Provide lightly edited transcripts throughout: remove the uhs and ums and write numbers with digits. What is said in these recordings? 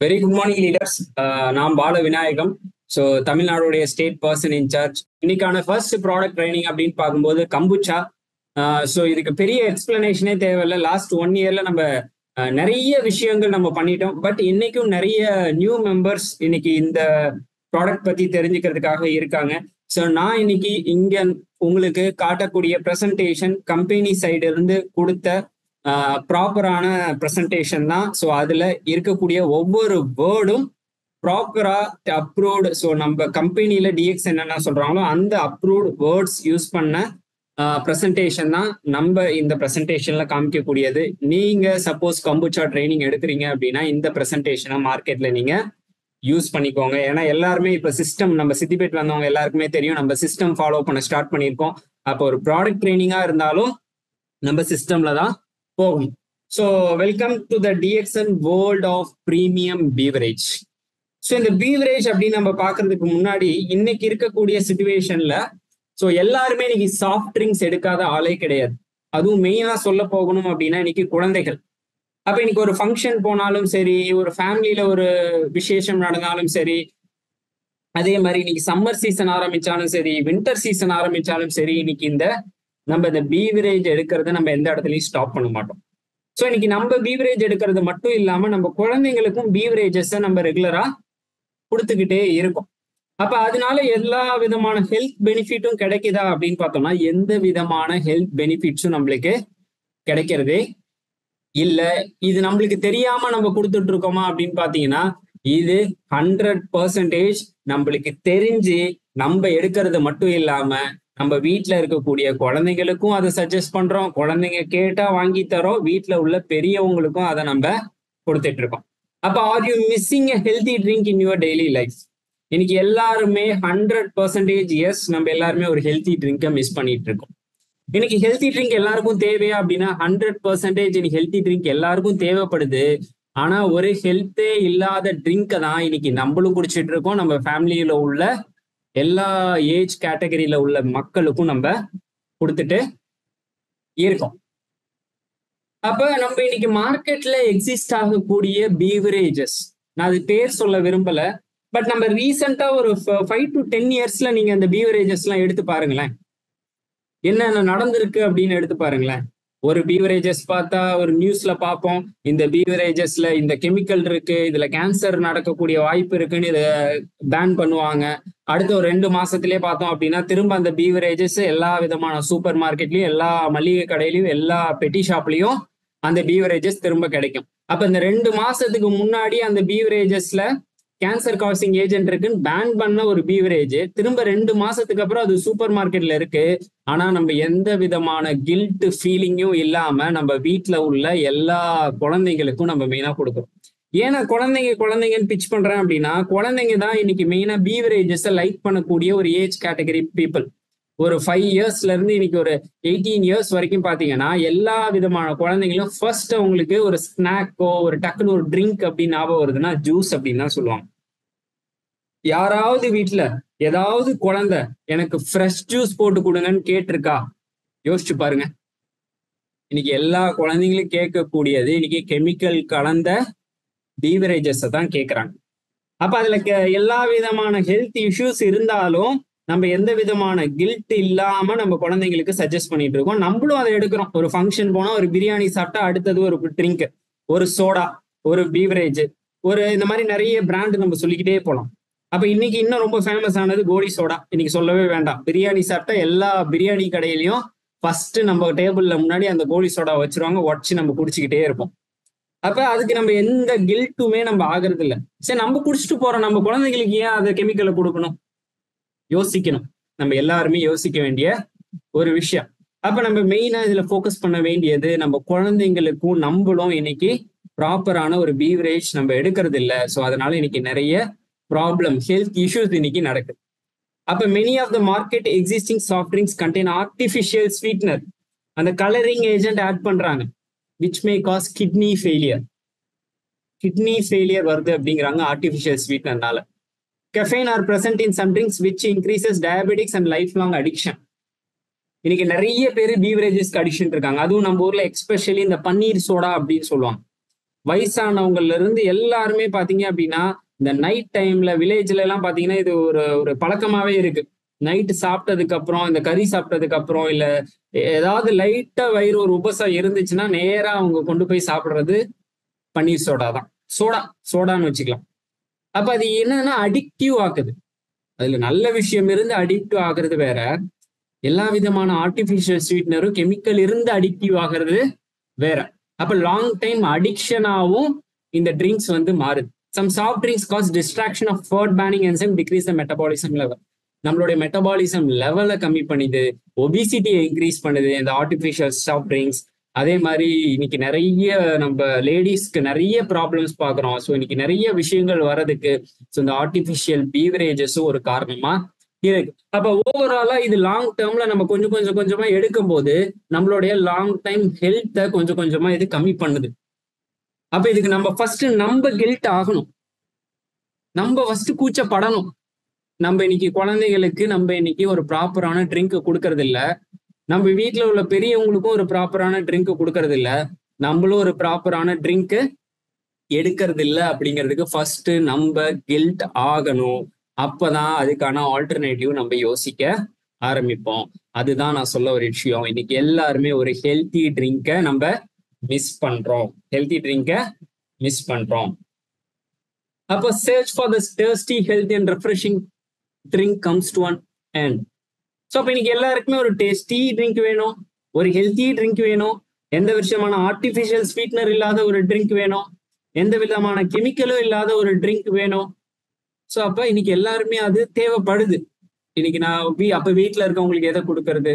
Very good morning, leaders. நான் Bala Vinayagam. So தமிழ்நாடுடைய state person incharge. இன்னைக்கான ஃபர்ஸ்ட் ப்ராடக்ட் ட்ரைனிங் அப்படின்னு பார்க்கும்போது கம்புச்சா. ஸோ இதுக்கு பெரிய எக்ஸ்பிளனேஷனே தேவையில்லை. லாஸ்ட் 1 இயர்ல நம்ம நிறைய விஷயங்கள் நம்ம பண்ணிட்டோம். பட் இன்னைக்கும் நிறைய நியூ மெம்பர்ஸ் இன்னைக்கு இந்த ப்ராடக்ட் பத்தி தெரிஞ்சுக்கிறதுக்காக இருக்காங்க. ஸோ நான் இன்னைக்கு இங்க உங்களுக்கு காட்டக்கூடிய ப்ரெசன்டேஷன் கம்பெனி சைடு இருந்து கொடுத்த ப்ராப்பரான ப்ரெசன்டேஷன் தான். ஸோ அதுல இருக்கக்கூடிய ஒவ்வொரு வேர்டும் ப்ராப்பரா அப்ரூவ்டு. ஸோ நம்ம கம்பெனியில டிஎக்ஸ் என்னென்ன சொல்றாங்களோ அந்த அப்ரூவ்டு வேர்ட்ஸ் யூஸ் பண்ண ப்ரெசன்டேஷன் தான் நம்ம இந்த ப்ரெசன்டேஷன்ல காமிக்கக்கூடியது. நீங்க சப்போஸ் கம்புச்சா ட்ரைனிங் எடுக்கிறீங்க அப்படின்னா இந்த ப்ரெசன்டேஷனை மார்க்கெட்ல நீங்க யூஸ் பண்ணிக்கோங்க. ஏன்னா எல்லாருமே இப்ப சிஸ்டம், நம்ம சித்திபேட் வந்தவங்க எல்லாருக்குமே தெரியும், நம்ம சிஸ்டம் ஃபாலோ பண்ண ஸ்டார்ட் பண்ணியிருக்கோம். அப்போ ஒரு ப்ராடக்ட் ட்ரைனிங்கா இருந்தாலும் நம்ம சிஸ்டம்ல தான் போகும். So welcome to the DXN world of premium beverage. So இந்த பீவரேஜ் அப்படின்னு நம்ம பார்க்கறதுக்கு முன்னாடி இன்னைக்கு இருக்கக்கூடிய சிச்சுவேஷன்ல ஸோ எல்லாருமே இன்னைக்கு சாஃப்ட் ட்ரிங்க்ஸ் எடுக்காத ஆளே கிடையாது. அதுவும் மெயினா சொல்ல போகணும் அப்படின்னா இன்னைக்கு குழந்தைகள். அப்ப இன்னைக்கு ஒரு ஃபங்க்ஷன் போனாலும் சரி, ஒரு ஃபேமிலியில ஒரு விசேஷம் நடந்தாலும் சரி, அதே மாதிரி இன்னைக்கு சம்மர் சீசன் ஆரம்பிச்சாலும் சரி, வின்டர் சீசன் ஆரம்பிச்சாலும் சரி, இன்னைக்கு நம்ம இந்த பீவரேஜ் எடுக்கிறத நம்ம எந்த இடத்துலையும் ஸ்டாப் பண்ண மாட்டோம். ஸோ இன்னைக்கு நம்ம பீவரேஜ் எடுக்கிறது மட்டும் இல்லாம நம்ம குழந்தைங்களுக்கும் பீவரேஜஸை நம்ம ரெகுலரா கொடுத்துக்கிட்டே இருக்கோம். அப்ப அதனால எல்லா விதமான ஹெல்த் பெனிஃபிட்டும் கிடைக்குதா அப்படின்னு பார்த்தோம்னா எந்த விதமான ஹெல்த் பெனிஃபிட்ஸும் நம்மளுக்கு கிடைக்கிறதே இல்ல. இது நம்மளுக்கு தெரியாம நம்ம கொடுத்துட்டு இருக்கோமா அப்படின்னு பாத்தீங்கன்னா இது 100% நம்மளுக்கு தெரிஞ்சு நம்ம எடுக்கிறது மட்டும் இல்லாம நம்ம வீட்டுல இருக்கக்கூடிய குழந்தைங்களுக்கும் அதை சஜஸ்ட் பண்றோம். குழந்தைங்க கேட்டா வாங்கி தரோம். வீட்டுல உள்ள பெரியவங்களுக்கும் அதை நம்ம கொடுத்துட்டு இருக்கோம். அப்ப are you missing a healthy drink in your daily life? இன்னைக்கு எல்லாருமே 100% எஸ், நம்ம எல்லாருமே ஒரு ஹெல்தி ட்ரிங்கை மிஸ் பண்ணிட்டு இருக்கோம். இன்னைக்கு ஹெல்தி ட்ரிங்க் எல்லாருக்கும் தேவையா அப்படின்னா 100% இன்னைக்கு ஹெல்தி ட்ரிங்க் எல்லாருக்கும் தேவைப்படுது. ஆனா ஒரு ஹெல்த்தே இல்லாத ட்ரிங்கை தான் இன்னைக்கு நம்மளும் குடிச்சிட்டு இருக்கோம். நம்ம ஃபேமிலியில உள்ள எல்லா ஏஜ் கேட்டகரியில உள்ள மக்களுக்கும் நம்ம கொடுத்துட்டு இருக்கோம். அப்ப நம்ம இன்னைக்கு மார்க்கெட்ல எக்ஸிஸ்ட் ஆகக்கூடிய பீவரேஜஸ், நான் அது பேர் சொல்ல விரும்பல, பட் நம்ம ரீசெண்டா ஒரு 5 to 10 இயர்ஸ்ல நீங்க அந்த பீவரேஜஸ் எல்லாம் எடுத்து பாருங்களேன், என்னென்ன நடந்திருக்கு அப்படின்னு எடுத்து பாருங்களேன். ஒரு பீவரேஜஸ் பார்த்தா ஒரு நியூஸ்ல பார்ப்போம், இந்த பீவரேஜஸ்ல இந்த கெமிக்கல் இருக்கு, இதுல கேன்சர் நடக்கக்கூடிய வாய்ப்பு இருக்குன்னு இதை பேன் பண்ணுவாங்க. அடுத்த ஒரு 2 மாசத்திலே பார்த்தோம் அப்படின்னா திரும்ப அந்த பீவரேஜஸ் எல்லா விதமான சூப்பர் மார்க்கெட்லயும், எல்லா மளிகை கடையிலயும், எல்லா பெட்டி ஷாப்லயும் அந்த பீவரேஜஸ் திரும்ப கிடைக்கும். அப்ப இந்த 2 மாசத்துக்கு முன்னாடி அந்த பீவரேஜஸ்ல கேன்சர் காசிங் ஏஜென்ட் இருக்குன்னு பேன் பண்ண ஒரு பீவரேஜ் திரும்ப 2 மாசத்துக்கு அப்புறம் அது சூப்பர் மார்க்கெட்ல இருக்கு. ஆனா நம்ம எந்த விதமான கில்ட் ஃபீலிங்கும் இல்லாம நம்ம வீட்டுல உள்ள எல்லா குழந்தைங்களுக்கும் நம்ம மெயினா கொடுக்குறோம். ஏன்னா குழந்தைங்கன்னு பிச் பண்றேன் அப்படின்னா குழந்தைங்க தான் இன்னைக்கு மெயினா பீவரேஜஸ் லைக் பண்ணக்கூடிய ஒரு ஏஜ் கேட்டகரி பீப்புள். ஒரு 5 இயர்ஸ்ல இருந்து இன்னைக்கு ஒரு 18 இயர்ஸ் வரைக்கும் பாத்தீங்கன்னா எல்லா விதமான குழந்தைங்களும் ஃபர்ஸ்ட் அவங்களுக்கு ஒரு ஸ்நாக்கோ ஒரு டக்குன்னு ஒரு ட்ரிங்க் அப்படின்னு ஞாபகம் வருதுன்னா ஜூஸ் அப்படின்னு தான் சொல்லுவாங்க. யாராவது வீட்டுல ஏதாவது குழந்தை எனக்கு ஃப்ரெஷ் ஜூஸ் போட்டு கொடுங்கன்னு கேட்டிருக்கா? யோசிச்சு பாருங்க. இன்னைக்கு எல்லா குழந்தைங்களும் கேட்கக்கூடியது இன்னைக்கு கெமிக்கல் கலந்த பீவரேஜஸ் தான் கேட்கறாங்க. அப்ப அதுல எல்லா விதமான ஹெல்த் இஷ்யூஸ் இருந்தாலும் நம்ம எந்த விதமான கில்ட் இல்லாம நம்ம குழந்தைங்களுக்கு சஜஸ்ட் பண்ணிட்டு இருக்கோம். நம்மளும் அதை எடுக்கிறோம். ஒரு ஃபங்க்ஷன் போனா ஒரு பிரியாணி சாப்பிட்டா அடுத்தது ஒரு ட்ரிங்க், ஒரு சோடா, ஒரு பீவரேஜ், ஒரு இந்த மாதிரி நிறைய பிராண்ட் நம்ம சொல்லிக்கிட்டே போகலாம். அப்ப இன்னைக்கு இன்னும் ரொம்ப ஃபேமஸ் ஆனது கோலி சோடா. இன்னைக்கு சொல்லவே வேண்டாம். பிரியாணி சாப்பிட்டா எல்லா பிரியாணி கடையிலையும் ஃபர்ஸ்ட் நம்ம டேபிள்ல முன்னாடி அந்த கோலி சோடா வச்சிருவாங்க, உடச்சு நம்ம குடிச்சுக்கிட்டே இருப்போம். அப்ப அதுக்கு நம்ம எந்த கில்ட்டுமே நம்ம ஆகுறது இல்லை. சரி, நம்ம குடிச்சிட்டு போறோம், நம்ம குழந்தைங்களுக்கு ஏன் அதை கெமிக்கலை கொடுக்கணும்? யோசிக்கணும். நம்ம எல்லாருமே யோசிக்க வேண்டிய ஒரு விஷயம். அப்ப நம்ம மெயினா இதுல ஃபோக்கஸ் பண்ண வேண்டியது நம்ம குழந்தைங்களுக்கும் நம்மளும் இன்னைக்கு ப்ராப்பரான ஒரு பீவரேஜ் நம்ம எடுக்கிறது இல்லை. ஸோ அதனால இன்னைக்கு நிறைய ப்ராப்ளம், ஹெல்த் இஷ்யூஸ் இன்னைக்கு நடக்குது. அப்ப many of the market existing soft drinks contain artificial sweetener, அந்த கலரிங் ஏஜென்ட் ஆட் பண்றாங்க, which may cause kidney failure வருது அப்படிங்கிறாங்க ஆர்டிஃபிஷியல் ஸ்வீட்னர்னால. Caffeine are present in some drinks which increases diabetics and lifelong addiction. இன்னைக்கு நிறைய பேர் பீவரேஜஸ்க்கு addiction இருக்காங்க. அதுவும் நம்ம ஊர்ல எக்ஸ்பெஷலி இந்த பன்னீர் சோடா அப்படின்னு சொல்லுவாங்க. வயசானவங்கல இருந்து எல்லாருமே பாத்தீங்க அப்படின்னா இந்த நைட் டைம்ல வில்லேஜ்ல எல்லாம் பாத்தீங்கன்னா இது ஒரு ஒரு பழக்கமாவே இருக்கு. நைட்டு சாப்பிட்டதுக்கு அப்புறம், இந்த கறி சாப்பிட்டதுக்கு அப்புறம், இல்ல ஏதாவது லைட்டா வயிறு ஒரு உபசம் இருந்துச்சுன்னா நேரா அவங்க கொண்டு போய் சாப்பிடுறது பன்னீர் சோடா தான். சோடா சோடான்னு வச்சுக்கலாம். அப்ப அது என்னன்னா அடிக்டிவ் ஆக்குது. அதுல நல்ல விஷயம் இருந்து அடிக்டிவ் ஆகுறது வேற. எல்லா விதமான ஆர்டிபிஷியல் ஸ்வீட்னரும் கெமிக்கல் இருந்து அடிக்டிவ் ஆகிறது வேற. அப்ப லாங் டைம் அடிக்ஷனாவும் இந்த ட்ரிங்க்ஸ் வந்து மாறுது. Some soft drinks cause distraction of food burning enzyme decrease the metabolism level. நம்மளுடைய மெட்டபாலிசம் லெவலை கம்மி பண்ணுது, ஒபிசிட்டியை இன்க்ரீஸ் பண்ணுது இந்த ஆர்டிபிஷியல் சாஃப்ட் ட்ரிங்க்ஸ். அதே மாதிரி இன்னைக்கு நிறைய நம்ம லேடிஸ்க்கு நிறைய ப்ராப்ளம்ஸ் பார்க்குறோம். ஸோ இன்னைக்கு நிறைய விஷயங்கள் வர்றதுக்கு ஸோ இந்த ஆர்டிபிஷியல் பீவரேஜஸும் ஒரு காரணமா இருக்கு. அப்ப ஓவராலா இது லாங் டேர்ம்ல நம்ம கொஞ்சம் கொஞ்சம் கொஞ்சமா எடுக்கும் போது நம்மளுடைய லாங் டைம் ஹெல்த்தை கொஞ்சம் கொஞ்சமா இது கம்மி பண்ணுது. அப்ப இதுக்கு நம்ம ஃபர்ஸ்ட் நம்ம கில்ட் ஆகணும், நம்ம ஃபர்ஸ்ட் கூச்சப்படணும். நம்ம இன்னைக்கு குழந்தைகளுக்கு நம்ம இன்னைக்கு ஒரு ப்ராப்பரான ட்ரிங்க் கொடுக்கறது இல்ல, நம்ம வீட்டுல உள்ள பெரியவங்களுக்கும் ஒரு ப்ராப்பரான ட்ரிங்க் கொடுக்கறது இல்ல, நம்மளும் ஒரு ப்ராப்பரான ட்ரிங்க் எடுக்கிறது இல்ல. அப்படிங்கிறதுக்கு ஃபர்ஸ்ட் நம்ம கில்ட் ஆகணும். அப்பதான் அதுக்கான ஆல்டர்னேட்டிவ் நம்ம யோசிக்க ஆரம்பிப்போம். அதுதான் நான் சொல்ல ஒரு விஷயம். இன்னைக்கு எல்லாருமே ஒரு ஹெல்த்தி ட்ரிங்கை நம்ம மிஸ் பண்றோம். ஹெல்த்தி ட்ரிங்கை மிஸ் பண்றோம். அப்போ search for the tasty healthy and refreshing drink comes to an end. So அப்போ இன்னைக்கு எல்லாருக்குமே ஒரு டேஸ்டி ட்ரிங்க் வேணும், ஒரு ஹெல்த்தி ட்ரிங்க் வேணும், எந்த விஷயமான ஆர்டிஃபிஷியல் ஸ்வீட்னர் இல்லாத ஒரு ட்ரிங்க் வேணும், எந்த விதமான கெமிக்கலும் இல்லாத ஒரு ட்ரிங்க் வேணும். ஸோ அப்ப இன்னைக்கு எல்லாருமே அது தேவைப்படுது. இன்னைக்கு நான் அப்ப வீட்டுல இருக்கவங்களுக்கு எதை கொடுக்கறது,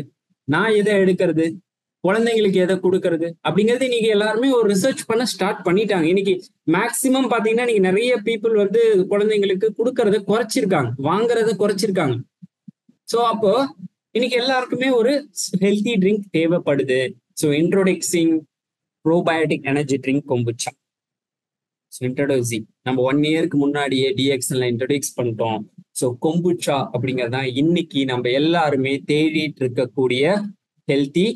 நான் எதை எடுக்கிறது, குழந்தைங்களுக்கு எதை கொடுக்கறது அப்படிங்கிறது இன்னைக்கு எல்லாருமே ஒரு ரிசர்ச் பண்ண ஸ்டார்ட் பண்ணிட்டாங்க. இன்னைக்கு மேக்சிமம் பாத்தீங்கன்னா இன்னைக்கு நிறைய பீப்புள் வந்து குழந்தைங்களுக்கு கொடுக்கறத குறைச்சிருக்காங்க, வாங்குறத குறைச்சிருக்காங்க. ஸோ அப்போ இன்னைக்கு எல்லாருக்குமே ஒரு ஹெல்த்தி ட்ரிங்க் தேவைப்படுது. So introducing probiotic energy drink kombucha. Introducing நம்ம 1 இயருக்கு முன்னாடியே டிஎக்ஸ்எல்ல இன்ட்ரோடியூஸ் பண்ணிட்டோம். ஸோ கொம்புச்சா அப்படிங்கிறதான் இன்னைக்கு நம்ம எல்லாருமே தேடிட்டு இருக்கக்கூடிய ஹெல்த்தி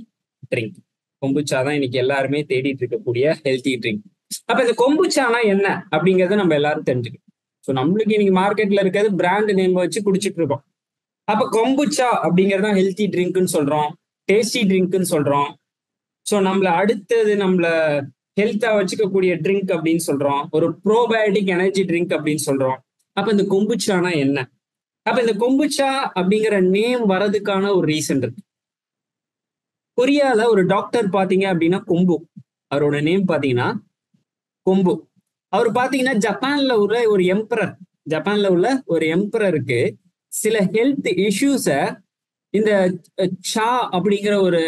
ட்ரிங்க். கொம்புச்சா தான் இன்னைக்கு எல்லாருமே தேடிட்டு இருக்கக்கூடிய ஹெல்த்தி ட்ரிங்க். அப்ப இந்த கொம்புச்சானா என்ன அப்படிங்கறத நம்ம எல்லாரும் தெரிஞ்சுக்கணும். ஸோ நம்மளுக்கு இன்னைக்கு மார்க்கெட்ல இருக்கிறது பிராண்ட் நேம் வச்சு குடிச்சிட்டு இருக்கோம். அப்ப கொம்புச்சா அப்படிங்கறதான் ஹெல்த்தி ட்ரிங்க்னு சொல்றோம், டேஸ்டி ட்ரிங்க்னு சொல்றோம். ஸோ நம்மள அடுத்தது நம்மள ஹெல்த்தா வச்சுக்கக்கூடிய ட்ரிங்க் அப்படின்னு சொல்றோம், ஒரு ப்ரோபயோட்டிக் எனர்ஜி ட்ரிங்க் அப்படின்னு சொல்றோம். அப்ப இந்த கொம்புச்சானா என்ன? அப்ப இந்த கொம்புச்சா அப்படிங்கிற நேம் வரதுக்கான ஒரு ரீசன் இருக்கு. கொரியால ஒரு டாக்டர் பாத்தீங்க அப்படின்னா கொம்பு, அவரோட நேம் பாத்தீங்கன்னா கொம்பு. அவர் பாத்தீங்கன்னா ஜப்பான்ல உள்ள ஒரு எம்பரர், ஜப்பான்ல உள்ள ஒரு எம்பரருக்கு சில ஹெல்த் இஷ்யூஸ இந்த சா அப்படிங்கிற ஒரு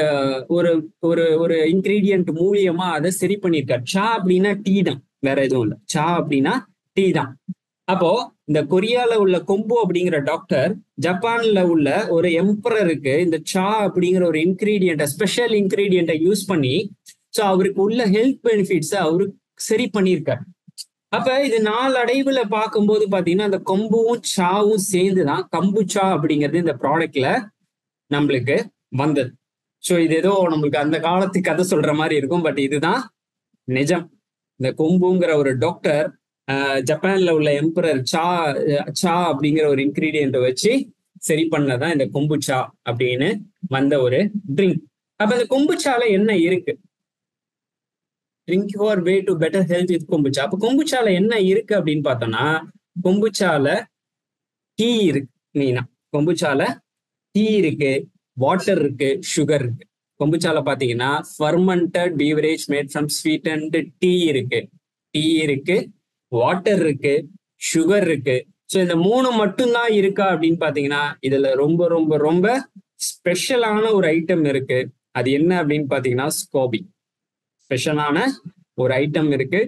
ஒரு ஒரு ஒரு இன்கிரீடியன்ட் மூலியமா அதை சரி பண்ணியிருக்காரு. சா அப்படின்னா டீ தான், வேற எதுவும் இல்லை. சா அப்படின்னா டீ தான். அப்போ இந்த கொரியால உள்ள கொம்பு அப்படிங்கிற டாக்டர் ஜப்பான்ல உள்ள ஒரு எம்பரருக்கு இந்த சா அப்படிங்கிற ஒரு இன்கிரீடியன்ட்டை, ஸ்பெஷல் இன்கிரீடியன்ட்டை யூஸ் பண்ணி ஸோ அவருக்கு உள்ள ஹெல்த் பெனிஃபிட்ஸை அவரு சரி பண்ணியிருக்காரு. அப்ப இது நாளடைவுல பார்க்கும்போது பாத்தீங்கன்னா அந்த கொம்புவும் சாவும் சேர்ந்துதான் கம்புச்சா அப்படிங்கிறது இந்த ப்ராடக்ட்ல நம்மளுக்கு வந்தது. ஸோ இது ஏதோ நம்மளுக்கு அந்த காலத்து கதை சொல்ற மாதிரி இருக்கும், பட் இதுதான் நிஜம். இந்த கொம்புங்கிற ஒரு டாக்டர் ஜப்பான்ல உள்ள எம்பரர் சா அப்படிங்கிற ஒரு இன்கிரீடியன்ட்டை வச்சு சரி பண்ணதான் இந்த கொம்புச்சா அப்படின்னு வந்த ஒரு ட்ரிங்க். அப்ப இந்த கொம்புச்சால என்ன இருக்கு? Drink your way to better health with kombucha. அப்ப கொம்புச்சால என்ன இருக்கு அப்படின்னு பார்த்தோம்னா, கொம்புச்சால டீ இருக்கு. மெயினா கொம்புச்சால டீ இருக்கு, வாட்டர் இருக்கு, சுகர் இருக்கு. கொம்புச்சால பாத்தீங்கன்னா fermented beverage made from sweetened tea இருக்கு, டீ இருக்கு, வாட்டர் இருக்கு, சுகர் இருக்கு. ஸோ இந்த 3 மட்டும்தான் இருக்கா அப்படின்னு பாத்தீங்கன்னா இதுல ரொம்ப ரொம்ப ரொம்ப ஸ்பெஷலான ஒரு ஐட்டம் இருக்கு. அது என்ன அப்படின்னு பாத்தீங்கன்னா ஸ்கோபி. ஸ்பெஷலான ஒரு ஐட்டம் இருக்கு,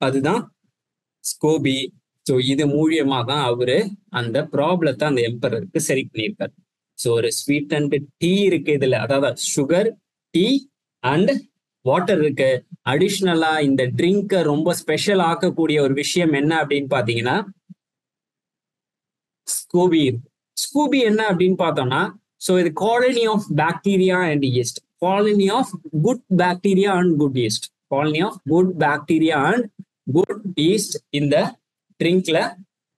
அதுதான் ஸ்கோபி. ஸோ இது மூலியமா தான் அவரு அந்த ப்ராப்ளத்தை அந்த எம்பரருக்கு சரி பண்ணியிருக்காரு. ஸோ ஒரு ஸ்வீட் அண்ட் டீ இருக்கு இதுல, அதாவது சுகர், டீ அண்ட் வாட்டர் இருக்கு. அடிஷ்னலா இந்த ட்ரிங்கை ரொம்ப ஸ்பெஷல் ஆக்கக்கூடிய ஒரு விஷயம் என்ன அப்படின்னு பாத்தீங்கன்னா ஸ்கூபி இருக்கு. ஸ்கூபி என்ன அப்படின்னு பார்த்தோம்னா, ஸோ இது colony of bacteria and yeast, colony of good bacteria and good yeast. Colony of good bacteria and good yeast இந்த ட்ரிங்க்ல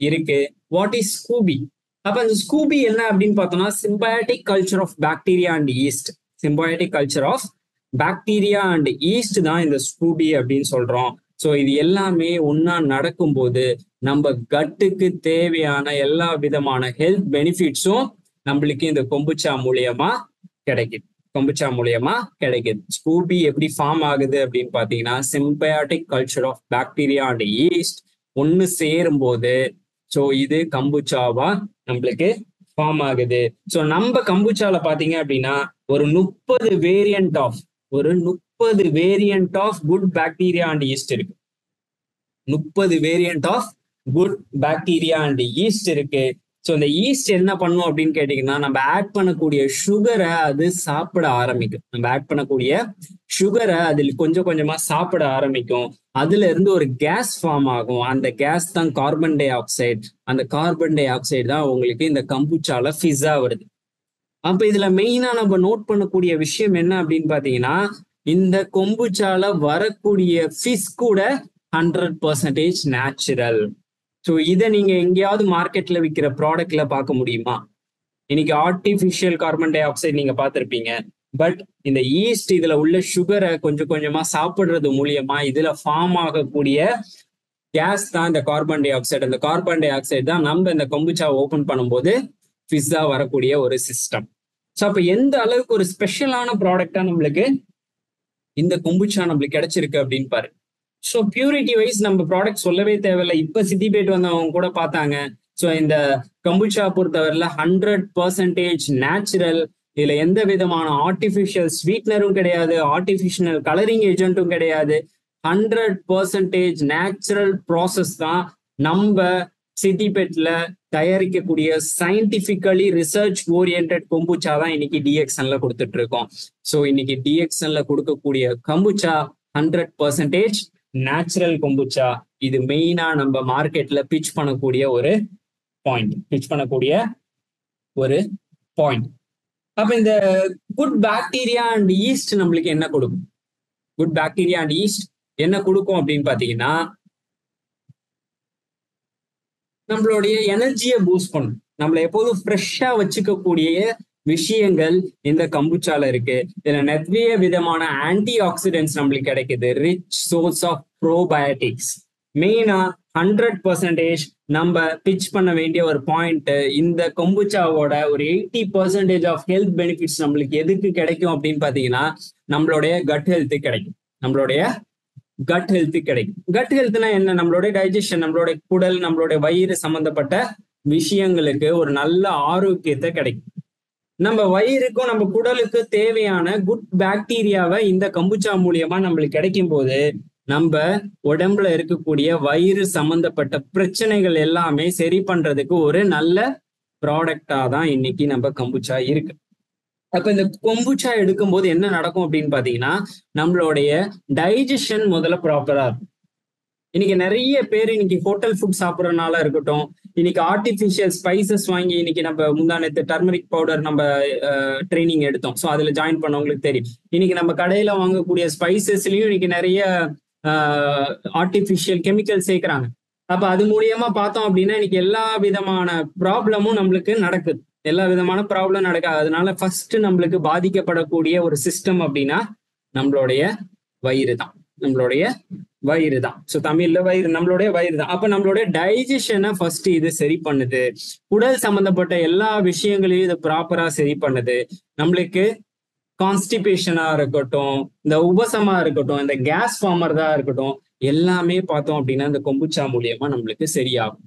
இருக்கு. What is SCOBY? அப்ப அந்த ஸ்கூபி என்ன அப்படின்னு பார்த்தோம்னா, symbiotic culture of bacteria and yeast. Symbiotic culture of bacteria and yeast தான் இந்த ஸ்கூபி அப்படின்னு சொல்றோம். ஸோ இது எல்லாமே ஒன்னா நடக்கும்போது நம்ம கட்டுக்கு தேவையான எல்லா விதமான ஹெல்த் பெனிஃபிட்ஸும் நம்மளுக்கு இந்த கொம்புச்சா மூலியமா கிடைக்குது. கொம்புச்சா மூலியமா கிடைக்குது. ஸ்கூபி எப்படி ஃபார்ம் ஆகுது அப்படின்னு பாத்தீங்கன்னா, symbiotic culture of bacteria and yeast ஒன்னு சேரும் போது ஸோ இது கம்புச்சாவா நம்மளுக்கு ஃபார்ம் ஆகுது. ஸோ நம்ம கம்புச்சால பாத்தீங்க அப்படின்னா ஒரு 30 variant of good bacteria and yeast இருக்கு. 30 variant of good bacteria and yeast இருக்கு. ஸோ இந்த ஈஸ்ட் என்ன பண்ணும் அப்படின்னு கேட்டீங்கன்னா, நம்ம ஆட் பண்ணக்கூடிய சுகரை அது சாப்பிட ஆரம்பிக்கும். நம்ம ஆட் பண்ணக்கூடிய சுகரை அதில் கொஞ்சம் கொஞ்சமா சாப்பிட ஆரம்பிக்கும். அதுல இருந்து ஒரு கேஸ் ஃபார்ம் ஆகும். அந்த கேஸ் தான் கார்பன் டை ஆக்சைடு. அந்த கார்பன் டை ஆக்சைடு தான் உங்களுக்கு இந்த கம்புச்சால ஃபிஸ்ஸா வருது. அப்ப இதுல மெயினா நம்ம நோட் பண்ணக்கூடிய விஷயம் என்ன அப்படின்னு பாத்தீங்கன்னா, இந்த கொம்புச்சால வரக்கூடிய ஃபிஷ் கூட 100% நேச்சுரல். ஸோ இதை நீங்க எங்கேயாவது மார்க்கெட்ல விற்கிற ப்ராடக்ட்ல பார்க்க முடியுமா? இன்னைக்கு ஆர்டிபிஷியல் கார்பன் டை ஆக்சைடு நீங்க பார்த்திருப்பீங்க. பட் இந்த ஈஸ்ட் இதுல உள்ள சுகரை கொஞ்சம் கொஞ்சமா சாப்பிடுறது மூலியமா இதுல ஃபார்ம் ஆகக்கூடிய கேஸ் தான் இந்த கார்பன் டை ஆக்சைடு. அந்த கார்பன் டை ஆக்சைடு தான் நம்ம இந்த கொம்புச்சா ஓபன் பண்ணும்போது ஃபிஸ்ஸா வரக்கூடிய ஒரு சிஸ்டம். ஸோ அப்ப எந்த அளவுக்கு ஒரு ஸ்பெஷலான ப்ராடக்டா நம்மளுக்கு இந்த கொம்புச்சா நம்மளுக்கு கிடைச்சிருக்கு அப்படின்னு பாரு. ஸோ பியூரிட்டி வைஸ் நம்ம ப்ராடக்ட் சொல்லவே தேவையில்லை. இப்ப சிட்டிபேட் வந்தவங்க கூட பார்த்தாங்க. ஸோ இந்த கம்புச்சா பொறுத்தவரையில 100% நேச்சுரல். இதுல எந்த விதமான ஆர்டிபிஷியல் ஸ்வீட்னரும் கிடையாது, ஆர்டிபிஷியல் கலரிங் ஏஜென்ட்டும் கிடையாது. 100% நேச்சுரல் ப்ராசஸ் தான் நம்ம சிட்டிபேட்ல தயாரிக்கக்கூடிய சயின்டிபிக்கலி ரிசர்ச் ஓரியன்ட் கொம்புச்சா தான் இன்னைக்கு டிஎக்ஸ்என்ல கொடுத்துட்டு இருக்கோம். ஸோ இன்னைக்கு டிஎக்ஸ்என்ல கொடுக்கக்கூடிய கம்புச்சா 100% நேச்சுரல் கொம்புச்சா. இது மெயினா நம்ம மார்க்கெட்ல பிச் பண்ணக்கூடிய ஒரு பாயிண்ட். அப்ப இந்த குட் பாக்டீரியா அண்ட் ஈஸ்ட் நம்மளுக்கு என்ன கொடுக்கும்? குட் பாக்டீரியா அண்ட் ஈஸ்ட் என்ன கொடுக்கும் அப்படின்னு பாத்தீங்கன்னா, நம்மளுடைய எனர்ஜியை பூஸ்ட் பண்ணும். நம்மளை எப்போதும் ஃப்ரெஷ்ஷா வச்சுக்கக்கூடிய விஷயங்கள் இந்த கம்புச்சால இருக்கு. இதுல நிறைய விதமான ஆன்டி ஆக்சிடென்ட்ஸ் நம்மளுக்கு கிடைக்குது. Rich source of probiotics. மெயினா 100% நம்ம பிச் பண்ண வேண்டிய ஒரு பாயிண்ட், இந்த கொம்புச்சாவோட ஒரு 80% ஆஃப் ஹெல்த் பெனிஃபிட்ஸ் நம்மளுக்கு எதுக்கு கிடைக்கும் அப்படின்னு பாத்தீங்கன்னா, நம்மளுடைய கட் ஹெல்த் கிடைக்கும். கட் ஹெல்த்னா என்ன? நம்மளுடைய டைஜஷன், நம்மளுடைய குடல், நம்மளுடைய வயிறு சம்பந்தப்பட்ட விஷயங்களுக்கு ஒரு நல்ல ஆரோக்கியத்தை கிடைக்கும். நம்ம வயிறுக்கும் நம்ம குடலுக்கு தேவையான குட் பாக்டீரியாவை இந்த கம்புச்சா மூலியமா நம்மளுக்கு கிடைக்கும் போது நம்ம உடம்புல இருக்கக்கூடிய வயிறு சம்பந்தப்பட்ட பிரச்சனைகள் எல்லாமே சரி பண்றதுக்கு ஒரு நல்ல ப்ராடக்டா தான் இன்னைக்கு நம்ம கம்புச்சா இருக்கு. அப்ப இந்த கொம்புச்சா எடுக்கும்போது என்ன நடக்கும் அப்படின்னு பாத்தீங்கன்னா, நம்மளுடைய டைஜஷன் முதல்ல ப்ராப்பரா இருக்கும். இன்னைக்கு நிறைய பேர் இன்னைக்கு ஹோட்டல் ஃபுட் சாப்பிட்றதுனால இருக்கட்டும், இன்னைக்கு ஆர்டிபிஷியல் ஸ்பைசஸ் வாங்கி, இன்னைக்கு நம்ம முந்தானத்து டர்மரிக் பவுடர் நம்ம ட்ரைனிங் எடுத்தோம். ஸோ அதுல ஜாயின் பண்ணவங்களுக்கு தெரியும். இன்னைக்கு நம்ம கடையில வாங்கக்கூடிய ஸ்பைசஸ்லயும் இன்னைக்கு நிறைய ஆர்டிபிஷியல் கெமிக்கல் சேர்க்கிறாங்க. அப்ப அது மூலியமா பார்த்தோம் அப்படின்னா இன்னைக்கு எல்லா விதமான ப்ராப்ளமும் நம்மளுக்கு நடக்குது. அதனால ஃபர்ஸ்ட் நம்மளுக்கு பாதிக்கப்படக்கூடிய ஒரு சிஸ்டம் அப்படின்னா நம்மளுடைய வயிறு தான். ஸோ தமிழ்ல நம்மளுடைய வயிறு தான். அப்ப நம்மளுடைய டைஜஷனை ஃபர்ஸ்ட் இது சரி பண்ணுது. குடல் சம்பந்தப்பட்ட எல்லா விஷயங்களையும் இது ப்ராப்பரா சரி பண்ணுது. நம்மளுக்கு கான்ஸ்டிபேஷனா இருக்கட்டும், இந்த உபசமா இருக்கட்டும், இந்த கேஸ் ஃபார்மர்தா இருக்கட்டும், எல்லாமே பார்த்தோம் அப்படின்னா இந்த கொம்புச்சா மூலியமா நம்மளுக்கு சரியாகும்.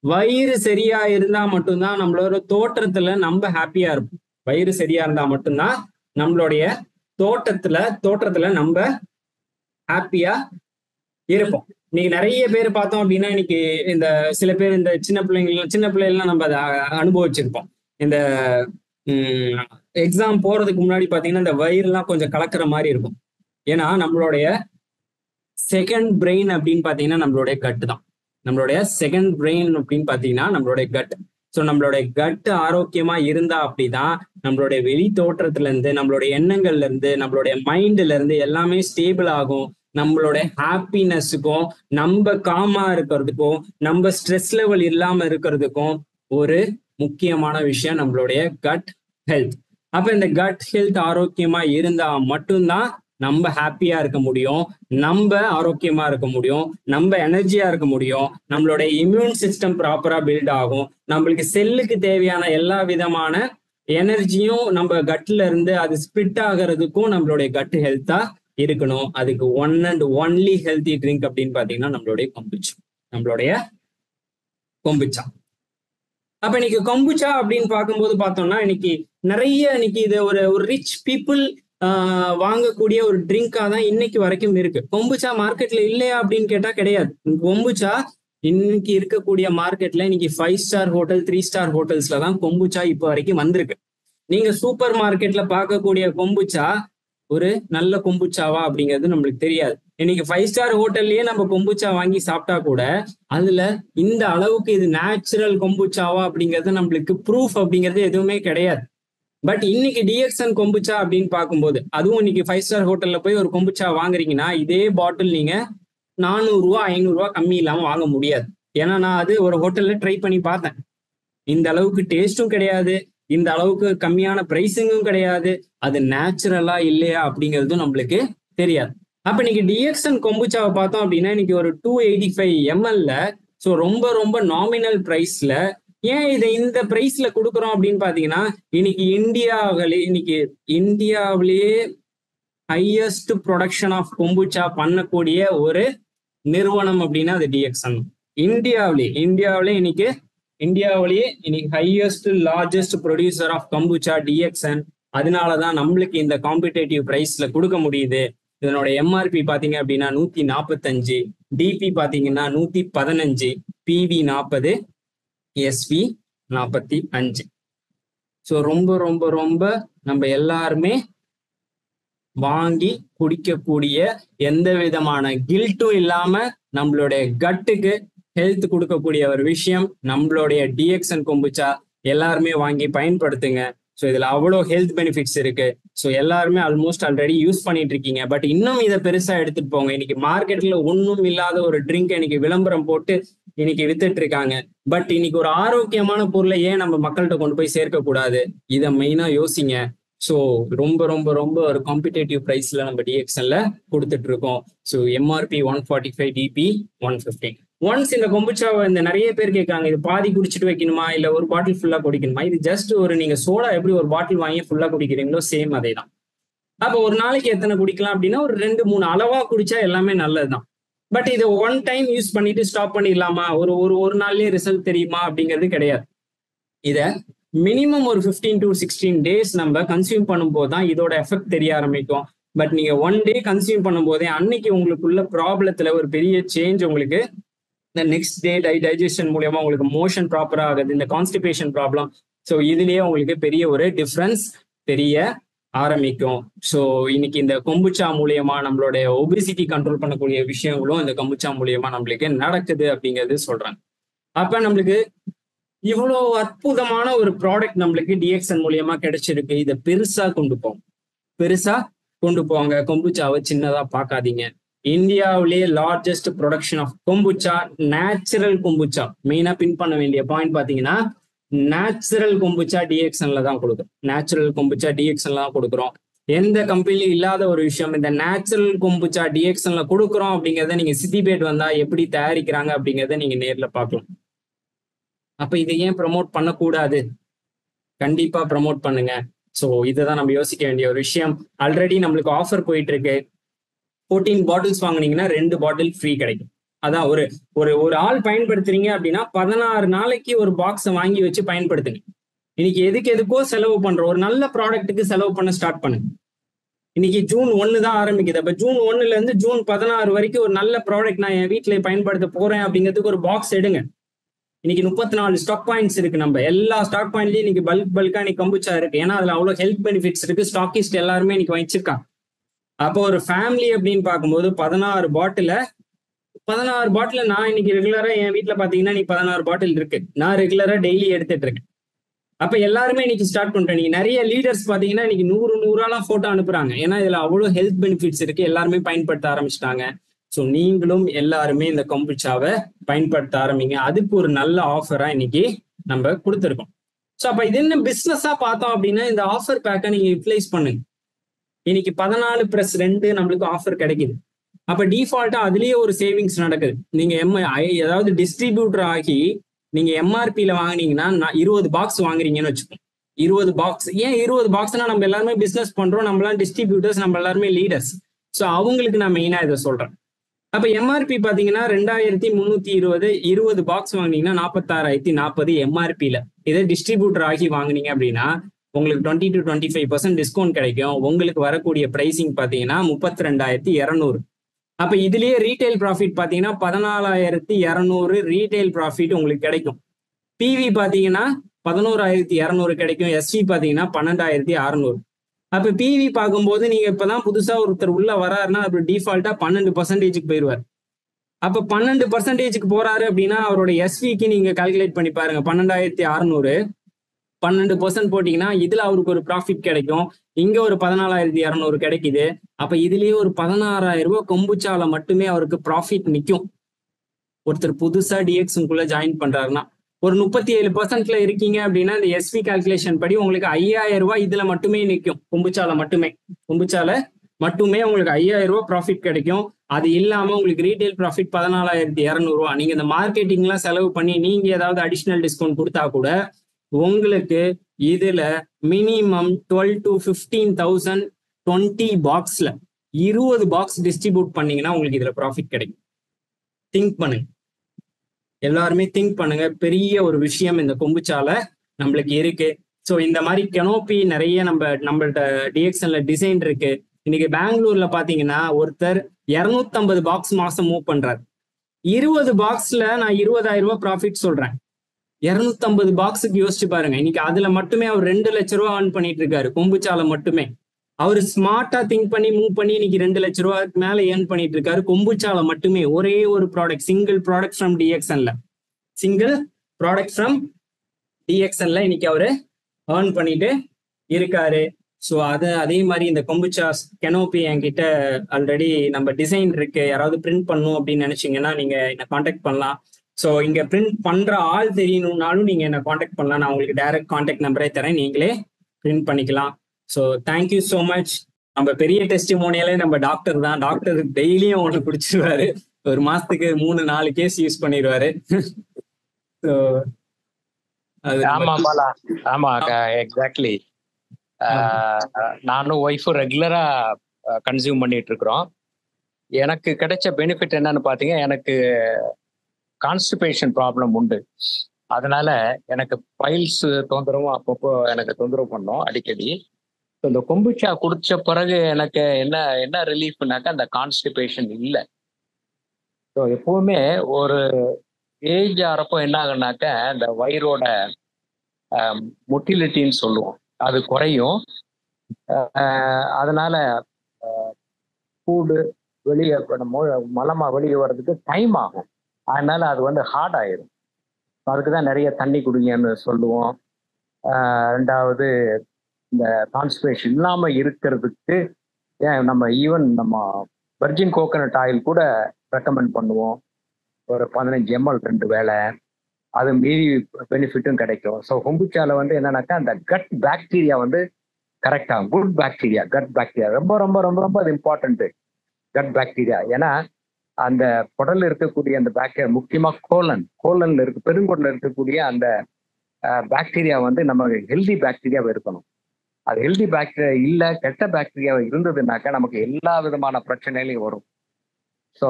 வயிறு சரியா இருந்தா மட்டும்தான் நம்மளோட தோற்றத்துல நம்ம ஹாப்பியா இருப்போம். வயிறு சரியா இருந்தா மட்டும்தான் நம்மளுடைய தோற்றத்துல நம்ம ஹாப்பியா இருப்போம். இன்னைக்கு நிறைய பேர் பார்த்தோம் அப்படின்னா இன்னைக்கு இந்த சில பேர் இந்த சின்ன பிள்ளைங்கலாம் நம்ம அதை அனுபவிச்சிருப்போம். இந்த எக்ஸாம் போறதுக்கு முன்னாடி பாத்தீங்கன்னா இந்த வயிறுலாம் கொஞ்சம் கலக்கிற மாதிரி இருக்கும். ஏன்னா நம்மளுடைய செகண்ட் பிரெயின் அப்படின்னு பாத்தீங்கன்னா நம்மளுடைய கட்டு தான். நம்மளுடைய செகண்ட் பிரெயின் அப்படின்னு பாத்தீங்கன்னா நம்மளுடைய கட். ஸோ நம்மளுடைய கட் ஆரோக்கியமா இருந்தா அப்படிதான் நம்மளுடைய வெளி தோற்றத்துல இருந்து, நம்மளுடைய எண்ணங்கள்ல இருந்து, நம்மளுடைய மைண்ட்ல இருந்து எல்லாமே ஸ்டேபிள் ஆகும். நம்மளோட ஹாப்பினஸுக்கும், நம்ம காமா இருக்கிறதுக்கும், நம்ம ஸ்ட்ரெஸ் லெவல் இல்லாம இருக்கிறதுக்கும் ஒரு முக்கியமான விஷயம் நம்மளுடைய கட் ஹெல்த். அப்ப இந்த கட் ஹெல்த் ஆரோக்கியமா இருந்தா மட்டும்தான் நம்ம ஹாப்பியா இருக்க முடியும், நம்ம ஆரோக்கியமா இருக்க முடியும், நம்ம எனர்ஜியா இருக்க முடியும், நம்மளோட இம்யூன் சிஸ்டம் ப்ராப்பரா பில்ட் ஆகும், நம்மளுக்கு செல்லுக்கு தேவையான எல்லா விதமான எனர்ஜியும் நம்ம கட்ல இருந்து அது ஸ்பிட் ஆகிறதுக்கும் நம்மளுடைய கட் ஹெல்த்தா இருக்கணும். அதுக்கு one and only healthy drink அப்படின்னு பாத்தீங்கன்னா நம்மளுடைய கொம்புச்சா. அப்ப இன்னைக்கு கொம்புச்சா அப்படின்னு பார்க்கும்போது பார்த்தோம்னா இன்னைக்கு நிறைய இது ஒரு ரிச் பீப்புள் வாங்கக்கூடிய ஒரு ட்ரிங்கா தான் இன்னைக்கு வரைக்கும் இருக்கு. கொம்புச்சா மார்க்கெட்ல இல்லையா அப்படின்னு கேட்டா கிடையாது. கொம்புச்சா இன்னைக்கு இருக்கக்கூடிய மார்க்கெட்ல இன்னைக்கு 5 ஸ்டார் ஹோட்டல், 3 ஸ்டார் ஹோட்டல்ஸ்ல தான் கொம்புச்சா இப்போ வரைக்கும் வந்திருக்கு. நீங்க சூப்பர் மார்க்கெட்ல பார்க்கக்கூடிய கொம்புச்சா ஒரு நல்ல கொம்புச்சாவா அப்படிங்கிறது நம்மளுக்கு தெரியாது. இன்னைக்கு 5 ஸ்டார் ஹோட்டல்லயே நம்ம கொம்புச்சா வாங்கி சாப்பிட்டா கூட அதுல இந்த அளவுக்கு இது நேச்சுரல் கொம்புச்சாவா அப்படிங்கிறது நம்மளுக்கு ப்ரூஃப் அப்படிங்கிறது எதுவுமே கிடையாது. பட் இன்னைக்கு டிஎக்ஸ்என் கொம்புச்சா அப்படின்னு பார்க்கும்போது, அதுவும் இன்னைக்கு 5 ஸ்டார் ஹோட்டல்ல போய் ஒரு கொம்புச்சா வாங்குறீங்கன்னா இதே பாட்டில் நீங்க 400 ரூபா 500 ரூபா கம்மி இல்லாம வாங்க முடியாது. ஏன்னா நான் அது ஒரு ஹோட்டல்ல ட்ரை பண்ணி பார்த்தேன். இந்த அளவுக்கு டேஸ்டும் கிடையாது, இந்த அளவுக்கு கம்மியான பிரைசிங்கும் கிடையாது, அது நேச்சுரலா இல்லையா அப்படிங்கிறதும் நம்மளுக்கு தெரியாது. அப்ப இன்னைக்கு டிஎக்ஸ்என் கொம்புச்சாவை பார்த்தோம் அப்படின்னா இன்னைக்கு ஒரு 285 ml ஸோ ரொம்ப ரொம்ப நாமினல் பிரைஸ்ல. ஏன் இதை இந்த பிரைஸ்ல கொடுக்குறோம் அப்படின்னு பாத்தீங்கன்னா இன்னைக்கு இந்தியாவிலேயே ஹையஸ்ட் ப்ரொடக்ஷன் ஆஃப் கொம்புச்சா பண்ணக்கூடிய ஒரு நிறுவனம் அப்படின்னா அது டிஎக்ஸ்என். இந்தியாவிலேயே இன்னைக்கு highest largest producer of kombucha DXN. அதனாலதான் நம்மளுக்கு இந்த காம்படிட்டிவ் பிரைஸ்ல கொடுக்க முடியுது. இதனோட எம்ஆர்பி பாத்தீங்க அப்படின்னா 145, டிபி பாத்தீங்கன்னா 115, பிவி 40, எஸ்வி 45. ஸோ ரொம்ப ரொம்ப ரொம்ப நம்ம எல்லாருமே வாங்கி குடிக்கக்கூடிய எந்த விதமான கில்ட்டும் இல்லாம நம்மளுடைய கட்டுக்கு ஹெல்த் கொடுக்கக்கூடிய ஒரு விஷயம் நம்மளுடைய டிஎக்ஸ்என் கொம்புச்சா. எல்லாருமே வாங்கி பயன்படுத்துங்க. ஸோ இதுல அவ்வளோ ஹெல்த் பெனிஃபிட்ஸ் இருக்கு. ஸோ எல்லாருமே ஆல்மோஸ்ட் ஆல்ரெடி யூஸ் பண்ணிட்டு இருக்கீங்க. பட் இன்னும் இதை பெருசா எடுத்துட்டு போங்க. இன்னைக்கு மார்க்கெட்ல ஒன்றும் இல்லாத ஒரு ட்ரிங்க் இன்னைக்கு விளம்பரம் போட்டு இன்னைக்கு வித்துட்டு இருக்காங்க. பட் இன்னைக்கு ஒரு ஆரோக்கியமான பொருளை ஏன் நம்ம மக்கள்கிட்ட கொண்டு போய் சேர்க்க கூடாது? இதை மெயினா யோசிங்க. ஸோ ரொம்ப ரொம்ப ரொம்ப ஒரு காம்படிட்டிவ் பிரைஸ்ல நம்ம டிஎக்ஸ்என்ல கொடுத்துட்டு இருக்கோம். So MRP 145, DP 115. ஒன்ஸ் இந்த கொம்புச்சாவை இந்த நிறைய பேர் கேட்காங்க, இது பாதி குடிச்சிட்டு வைக்கணுமா இல்ல ஒரு பாட்டில் ஃபுல்லா குடிக்கணுமா? இது ஜஸ்ட் ஒரு நீங்க சோடா எப்படி ஒரு பாட்டில் வாங்கி ஃபுல்லா குடிக்கிறீங்களோ சேம் அதே தான். அப்ப ஒரு நாளைக்கு எத்தனை குடிக்கலாம் அப்படின்னா ஒரு 2-3 அளவா குடிச்சா எல்லாமே நல்லதுதான். பட் இதை ஒன் டைம் யூஸ் பண்ணிட்டு ஸ்டாப் பண்ணிடலாமா, ஒரு நாள்லயே ரிசல்ட் தெரியுமா அப்படிங்கிறது கிடையாது. இத மினிமம் ஒரு 15 to 16 days நம்ம கன்சியூம் பண்ணும்போது தான் இதோட எஃபெக்ட் தெரிய ஆரம்பிக்கும். பட் நீங்க ஒன் டே கன்சியூம் பண்ணும் போதே அன்னைக்கு உங்களுக்குள்ள ப்ராப்ளத்துல ஒரு பெரிய சேஞ்ச் உங்களுக்கு இந்த நெக்ஸ்ட் டே டைஜஷன் மூலியமா உங்களுக்கு மோஷன் ப்ராப்பரா ஆகுது, இந்த கான்ஸ்டிபேஷன் ப்ராப்ளம். ஸோ இதுலயே உங்களுக்கு பெரிய ஒரு டிஃப்ரென்ஸ் தெரிய ஆரம்பிக்கும். ஸோ இன்னைக்கு இந்த கொம்புச்சா மூலியமா நம்மளுடைய ஒபிசிட்டி கண்ட்ரோல் பண்ணக்கூடிய விஷயங்களும் இந்த கொம்புச்சா மூலியமா நம்மளுக்கு நடக்குது அப்படிங்கிறது சொல்றாங்க. அப்ப நம்மளுக்கு இவ்வளோ அற்புதமான ஒரு ப்ராடக்ட் நம்மளுக்கு டிஎக்ஸ்என் மூலியமா கிடைச்சிருக்கு. இதை பெருசா கொண்டு போங்க. கொம்புச்சாவை சின்னதா பார்க்காதீங்க. இந்தியாவிலேயே largest production of kombucha, natural kombucha. மெயினா பின் பண்ண வேண்டிய பாயிண்ட் பாத்தீங்கன்னா நேச்சுரல் கொம்புச்சா டிஎக்ஸ்என்ல தான் கொடுக்குறோம். எந்த கம்பெனிலும் இல்லாத ஒரு விஷயம் இந்த நேச்சுரல் கொம்புச்சா டிஎக்ஸ்என்ல கொடுக்குறோம் அப்படிங்கிறத நீங்க சிட்டிபேட் வந்தா எப்படி தயாரிக்கிறாங்க அப்படிங்கிறத நீங்க நேர்ல பார்க்கலாம். அப்ப இதை ஏன் ப்ரமோட் பண்ணக்கூடாது? கண்டிப்பா ப்ரமோட் பண்ணுங்க. ஸோ இதைதான் நம்ம யோசிக்க வேண்டிய ஒரு விஷயம். ஆல்ரெடி நம்மளுக்கு ஆஃபர் போயிட்டு இருக்கு. 14 பாட்டில்ஸ் வாங்கினீங்கன்னா 2 பாட்டில் ஃப்ரீ கிடைக்கும். அதான் ஒரு ஆள் பயன்படுத்துறீங்க அப்படின்னா 16 நாளைக்கு ஒரு பாக்ஸை வாங்கி வச்சு பயன்படுத்துங்க. இன்னைக்கு எதுக்கோ செலவு பண்றோம், ஒரு நல்ல ப்ராடக்ட்டுக்கு செலவு பண்ண ஸ்டார்ட் பண்ணுங்க. இன்னைக்கு ஜூன் 1 தான் ஆரம்பிக்குது. அப்ப ஜூன் 1ல இருந்து ஜூன் 16 வரைக்கும் ஒரு நல்ல ப்ராடக்ட் நான் என் வீட்டுல பயன்படுத்த போறேன் அப்படிங்கிறதுக்கு ஒரு பாக்ஸ் எடுங்க. இன்னைக்கு 34 ஸ்டாக் பாயிண்ட்ஸ் இருக்கு. நம்ம எல்லா ஸ்டாக் பாயிண்ட்லயும் இன்னைக்கு பல்கா இன்னைக்கு கொம்புச்சா இருக்கு. ஏன்னா அதுல அவ்வளவு ஹெல்த் பெனிஃபிட்ஸ் இருக்கு. ஸ்டாக்கிஸ்ட் எல்லாருமே இன்னைக்கு வச்சிருக்காங்க. அப்போ ஒரு ஃபேமிலி அப்படின்னு பார்க்கும்போது 16 பாட்டில் நான் இன்னைக்கு ரெகுலரா என் வீட்டுல பாத்தீங்கன்னா நீ 16 பாட்டில் இருக்கு. நான் ரெகுலரா டெய்லி எடுத்துட்டு இருக்கேன். அப்ப எல்லாருமே இன்னைக்கு ஸ்டார்ட் பண்ணிட்டோம். நீங்க நிறைய லீடர்ஸ் பாத்தீங்கன்னா இன்னைக்கு 100 போட்டோ அனுப்புறாங்க. ஏன்னா இதுல அவ்வளவு ஹெல்த் பெனிஃபிட்ஸ் இருக்கு, எல்லாருமே பயன்படுத்த ஆரம்பிச்சிட்டாங்க. ஸோ நீங்களும் எல்லாருமே இந்த கொம்புச்சாவை பயன்படுத்த ஆரம்பிங்க. அதுக்கு ஒரு நல்ல ஆஃபரா இன்னைக்கு நம்ம கொடுத்துருக்கோம். ஸோ அப்ப இது என்ன பிசினஸா பார்த்தோம் அப்படின்னா, இந்த ஆஃபர் பேக்கை நீங்க யூட்டிலைஸ் பண்ணுங்க. இன்னைக்கு 14+2 நம்மளுக்கு ஆஃபர் கிடைக்குது. அப்ப டிஃபால்ட்டா அதுலயே ஒரு சேவிங்ஸ் நடக்குது. நீங்க ஏதாவது டிஸ்ட்ரிபியூட்டர் ஆகி நீங்க எம்ஆர்பியில வாங்கினீங்கன்னா 20 பாக்ஸ் வாங்குறீங்கன்னு வச்சுக்கோங்க. 20 பாக்ஸ், ஏன் 20 பாக்ஸ்னா, நம்ம எல்லாருமே பிசினஸ் பண்றோம், நம்மளாம் டிஸ்ட்ரிபியூட்டர்ஸ், நம்ம எல்லாருமே லீடர்ஸ். ஸோ அவங்களுக்கு நான் மெயினா இதை சொல்றேன். அப்ப எம்ஆர்பி பாத்தீங்கன்னா 2320, 20 பாக்ஸ் வாங்கினீங்கன்னா 4640 எம்ஆர்பியில. இதே டிஸ்ட்ரிபியூட்டர் ஆகி வாங்கினீங்க அப்படின்னா உங்களுக்கு 20 to 25% டிஸ்கவுண்ட் கிடைக்கும். உங்களுக்கு வரக்கூடிய பிரைசிங் பாத்தீங்கன்னா 32,200. அப்ப இதுலயே ரீட்டைல் ப்ராஃபிட் பாத்தீங்கன்னா 14,200 ரீட்டைல் ப்ராஃபிட் உங்களுக்கு கிடைக்கும். பிவி பாத்தீங்கன்னா 11,200 கிடைக்கும். எஸ்வி பாத்தீங்கன்னா 12,600. அப்ப பிவி பார்க்கும்போது நீங்க இப்பதான் புதுசா ஒருத்தர் உள்ள வராருன்னா அப்படி டிஃபால்ட்டா 12% போயிருவார். அப்ப 12% போறாரு அப்படின்னா அவரோட எஸ்விக்கு நீங்க கால்குலேட் பண்ணி பாருங்க. 12,600 12% போட்டீங்கன்னா இதுல அவருக்கு ஒரு ப்ராஃபிட் கிடைக்கும். இங்க ஒரு 14,200 கிடைக்குது. அப்ப இதுலயே ஒரு 16,000 ரூபாய் கொம்புச்சால மட்டுமே அவருக்கு ப்ராஃபிட் நிற்கும். ஒருத்தர் புதுசா டிஎக்ஸ்குள்ள ஜாயின் பண்றாருன்னா ஒரு 37%ல இருக்கீங்க அப்படின்னா இந்த எஸ்வி கால்குலேஷன் படி உங்களுக்கு 5,000 ரூபாய் இதுல மட்டுமே நிற்கும். கொம்புச்சால மட்டுமே உங்களுக்கு 5,000 ரூபாய் ப்ராஃபிட் கிடைக்கும். அது இல்லாம உங்களுக்கு ரீட்டைல் ப்ராஃபிட் 14,200 ரூபாய். நீங்க இந்த மார்க்கெட்டிங் எல்லாம் செலவு பண்ணி நீங்க ஏதாவது அடிஷனல் டிஸ்கவுண்ட் கொடுத்தா கூட உங்களுக்கு இதுல மினிமம் 12 to 15,000 20 பாக்ஸ்ல 20 பாக்ஸ் டிஸ்ட்ரிபியூட் பண்ணீங்கன்னா உங்களுக்கு இதுல ப்ராஃபிட் கிடைக்கும். திங்க் பண்ணுங்க, எல்லாருமே திங்க் பண்ணுங்க. பெரிய ஒரு விஷயம் இந்த கொம்புச்சால நம்மளுக்கு இருக்கு. ஸோ இந்த மாதிரி கெனோப்பி நிறைய நம்மள்ட்ட டிஎக்ஸ்எல்ல டிசைன் இருக்கு. இன்னைக்கு பெங்களூர்ல பாத்தீங்கன்னா ஒருத்தர் 250 பாக்ஸ் மாசம் மூவ் பண்றாரு. 20 பாக்ஸ்ல நான் 20,000 ரூபாய் ப்ராஃபிட் சொல்றேன். 250 பாக்ஸுக்கு யோசிச்சு பாருங்க. இன்னைக்கு அதுல மட்டுமே அவர் 2 லட்ச ரூபா ஏர்ன் பண்ணிட்டு இருக்காரு, கொம்புச்சால மட்டுமே. அவர் ஸ்மார்ட்டா திங்க் பண்ணி மூவ் பண்ணி இன்னைக்கு 2 லட்ச ரூபாய்க்கு மேல ஏர்ன் பண்ணிட்டு இருக்காரு கொம்புச்சால மட்டுமே. ஒரே ஒரு ப்ராடக்ட், சிங்கிள் ப்ராடக்ட் ஃப்ரம் டிஎக்ஸ்எல்ல இன்னைக்கு அவரு ஏர்ன் பண்ணிட்டு இருக்காரு. ஸோ அதே மாதிரி இந்த கொம்புச்சா கெனோப்பி என்கிட்ட ஆல்ரெடி நம்ம டிசைன் இருக்கு. யாராவது பிரிண்ட் பண்ணும் அப்படின்னு நினைச்சீங்கன்னா நீங்க என்ன காண்டாக்ட் பண்ணலாம். ஸோ இங்க பிரிண்ட் பண்ற ஆள் தெரியணும்னாலும் நீங்க என்ன காண்டாக்ட் பண்ணலாம். நான் உங்களுக்கு டைரக்ட் காண்டாக்ட் நம்பரே தரேன், நீங்களே பிரிண்ட் பண்ணிக்கலாம். So thank you so much. நம்ம பெரிய டெஸ்டிமோனியலே நம்ம டாக்டர் தான். டாக்டர் டெய்லியும் ஒன்று குடிச்சிருவாரு. ஒரு மாசத்துக்கு 3-4 கேஸ் யூஸ் பண்ணிடுவாரு. ஸோ ஆமா பாலா, ஆமா எக்ஸாக்ட்லி. நானும் ஒய்ஃபும் ரெகுலரா கன்சியூம் பண்ணிட்டு இருக்கிறோம். எனக்கு கிடைச்ச பெனிஃபிட் என்னன்னு பாத்தீங்க, எனக்கு கான்ஸ்டிபேஷன் ப்ராப்ளம் உண்டு. அதனால எனக்கு பைல்ஸ் தொந்தரவும் அப்பப்போ எனக்கு தொந்தரவு பண்ணோம் அடிக்கடி. இந்த கொம்புச்சா குடிச்ச பிறகு எனக்கு என்ன ரிலீஃப்னாக்கா அந்த கான்ஸ்டிபேஷன் இல்லை. ஸோ எப்பவுமே ஒரு ஏஜ் ஆகிறப்போ என்ன ஆகுனாக்க இந்த வயிறோட மொட்டிலிட்டின்னு சொல்லுவோம், அது குறையும். அதனால ஃபுட்டு வெளியே மலமா வெளியே வர்றதுக்கு டைம் ஆகும். அதனால அது வந்து ஹார்ட் ஆயிடும். அதுக்கு தான் நிறைய தண்ணி குடிங்கன்னு சொல்லுவோம். ரெண்டாவது இந்த கான்ஸ்டிபேஷன் இல்லாமல் இருக்கிறதுக்கு நம்ம நம்ம வர்ஜின் கோகனட் ஆயில் கூட ரெக்கமெண்ட் பண்ணுவோம். ஒரு 15 ml 2 வேளை. அது மீறி பெனிஃபிட்டும் கிடைக்கும். ஸோ கொம்புச்சால வந்து என்னன்னாக்கா அந்த கட் பாக்டீரியா வந்து கரெக்டாக குட் பாக்டீரியா, கட் பாக்டீரியா ரொம்ப ரொம்ப ரொம்ப ரொம்ப அது இம்பார்ட்டன்ட்டு. கட் பாக்டீரியா ஏன்னா அந்த குடல்ல இருக்கக்கூடிய அந்த பாக்டீரியா, முக்கியமாக கோலன்ல பெருங்குடல்ல இருக்கக்கூடிய அந்த பாக்டீரியா வந்து நம்ம ஹெல்தி பாக்டீரியாவை இருக்கணும். அது ஹெல்தி பாக்டீரியா இல்லை, கெட்ட பாக்டீரியா இருந்ததுனாக்கா நமக்கு எல்லா விதமான பிரச்சனைகளையும் வரும். ஸோ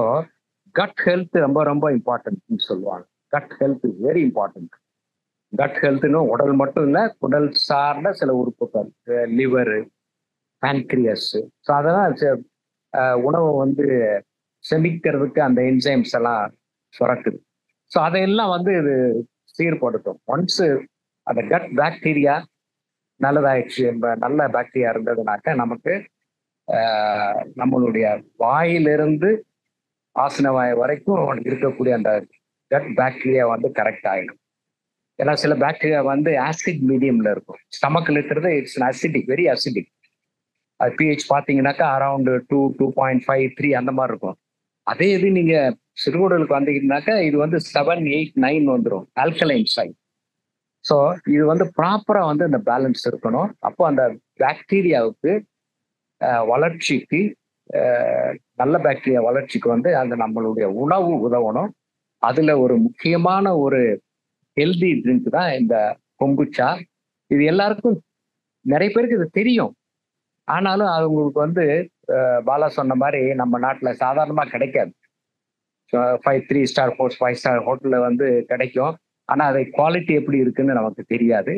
கட் ஹெல்த் ரொம்ப ரொம்ப இம்பார்ட்டன்ட்னு சொல்லுவாங்க. Gut health is very important. Gut ஹெல்த்னு உடல் மட்டும் இல்லை, குடல் சார்ந்த சில உறுப்புகள், லிவரு, பேன்க்ரியஸ். ஸோ அதெல்லாம் உணவை வந்து செமிக்கிறதுக்கு அந்த என்சைம்ஸ் எல்லாம் சுரக்குது. ஸோ அதையெல்லாம் வந்து இது சீர்படுத்தும். ஒன்ஸ் அந்த கட் பாக்டீரியா நல்லதாயிடுச்சு, நல்ல பாக்டீரியா இருந்ததுனாக்கா நமக்கு நம்மளுடைய வாயிலிருந்து ஆசன வாய் வரைக்கும் இருக்கக்கூடிய அந்த கட் பாக்டீரியா வந்து கரெக்ட் ஆகிடும். ஏன்னா சில பாக்டீரியா வந்து ஆசிட் மீடியம்ல இருக்கும். ஸ்டமக்கில் இருக்கிறது இட்ஸ் அசிடிக், வெரி அசிடிக். அது பிஹெச் பார்த்தீங்கன்னாக்கா அரௌண்ட் 2.5 3 அந்த மாதிரி இருக்கும். அதே இது நீங்க சிறுகுடலுக்கு வந்தீங்கன்னாக்கா இது வந்து 7 8 9 வந்துடும் ஆல்கலைன் சைட். ஸோ இது வந்து ப்ராப்பரா வந்து அந்த பேலன்ஸ் இருக்கணும். அப்போ அந்த பாக்டீரியாவுக்கு வளர்ச்சிக்கு, நல்ல பாக்டீரியா வளர்ச்சிக்கு வந்து அந்த நம்மளுடைய உணவு உதவணும். அதுல ஒரு முக்கியமான ஒரு ஹெல்தி ட்ரிங்க் தான் இந்த கொம்புச்சா. இது எல்லாருக்கும் நிறைய பேருக்கு இது தெரியும். ஆனாலும் அவங்களுக்கு வந்து பாலா சொன்ன மாதிரி நம்ம நாட்டில் சாதாரணமாக கிடைக்காது. 5 3 ஸ்டார் 4 5 ஸ்டார் ஹோட்டலில் வந்து கிடைக்கும். ஆனால் அது குவாலிட்டி எப்படி இருக்குன்னு நமக்கு தெரியாது.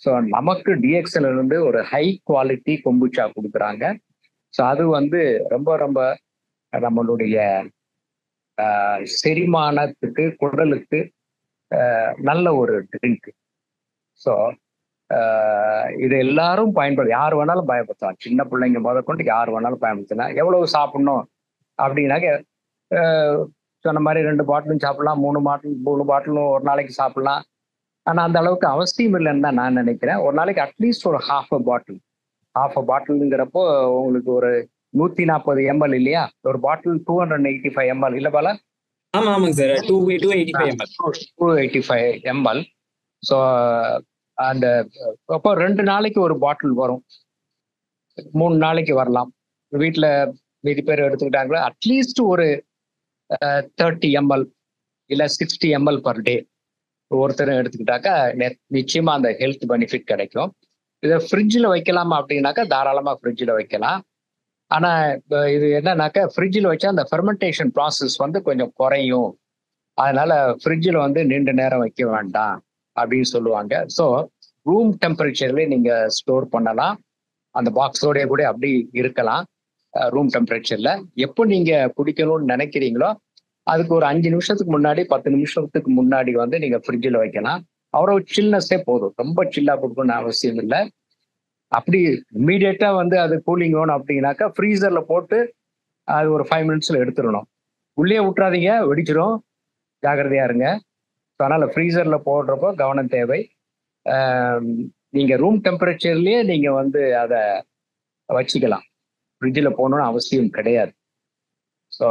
ஸோ நமக்கு டிஎக்ஸ்எல் இருந்து ஒரு ஹை குவாலிட்டி கொம்புச்சா கொடுக்குறாங்க. ஸோ அது வந்து ரொம்ப ரொம்ப நம்மளுடைய செரிமானத்துக்கு, குடலுக்கு நல்ல ஒரு ட்ரிங்க். ஸோ இது எல்லாரும் யார் வேணாலும் பயன்படுத்தலாம். சின்ன பிள்ளைங்க முதற்கொண்டு யார் வேணாலும் பயன்படுத்தலாம். எவ்வளவு சாப்பிடணும் அப்படின்னாக்க சொன்ன மாதிரி 2 பாட்டிலும் சாப்பிடலாம், 3 பாட்டிலும் ஒரு நாளைக்கு சாப்பிடலாம். ஆனால் அந்த அளவுக்கு அவசியம் இல்லைன்னு தான் நான் நினைக்கிறேன். ஒரு நாளைக்கு அட்லீஸ்ட் ஒரு ஹாஃப் அ பாட்டிலுங்கிறப்போ உங்களுக்கு ஒரு 140 ml இல்லையா? ஒரு பாட்டில் 285 ml இல்லை பாலா? ஆமாங்க சார், 285 ml. ஸோ அந்த அப்போ 2 நாளைக்கு ஒரு பாட்டில் வரும், 3 நாளைக்கு வரலாம். வீட்டில் மீதி பேர் எடுத்துக்கிட்டாங்களா அட்லீஸ்ட் ஒரு 30 ml இல்லை 60 ml பர் டே ஒருத்தரும் எடுத்துக்கிட்டாக்கா நிச்சயமா அந்த ஹெல்த் பெனிஃபிட் கிடைக்கும். இதை ஃப்ரிட்ஜில் வைக்கலாமா அப்படின்னாக்கா தாராளமாக ஃப்ரிட்ஜில் வைக்கலாம். ஆனால் இது என்னன்னாக்கா ஃப்ரிட்ஜில் வச்சா அந்த ஃபெர்மெண்டேஷன் ப்ராசஸ் வந்து கொஞ்சம் குறையும். அதனால ஃப்ரிட்ஜில் வந்து நீண்ட நேரம் வைக்க வேண்டாம் அப்படின்னு சொல்லுவாங்க. ஸோ ரூம் டெம்பரேச்சர்லேயே நீங்கள் ஸ்டோர் பண்ணலாம். அந்த பாக்ஸோடைய கூட அப்படி இருக்கலாம் ரூம் டெம்பரேச்சரில். எப்போ நீங்கள் குடிக்கணும்னு நினைக்கிறீங்களோ அதுக்கு ஒரு 5 நிமிஷத்துக்கு முன்னாடி 10 நிமிஷத்துக்கு முன்னாடி வந்து நீங்கள் ஃப்ரிட்ஜில் வைக்கலாம். அவ்வளோ சில்னஸே போதும், ரொம்ப சில்லாக கொடுக்கணும்னு அவசியம் இல்லை. அப்படி இம்மீடியட்டாக வந்து அது கூலிங் வேணும் அப்படின்னாக்கா ஃப்ரீசரில் போட்டு அது ஒரு 5 மினிட்ஸில் எடுத்துடணும். உள்ளே விட்டுறாதீங்க, வெடிச்சிடும், ஜாகிரதையாக இருங்க. அதனால் ஃப்ரீசரில் போடுறப்போ கவனம் தேவை. நீங்கள் ரூம் டெம்பரேச்சர்லேயே நீங்கள் வந்து அதை வச்சுக்கலாம், ஃப்ரிட்ஜில் போகணுன்னு அவசியம் கிடையாது. ஸோ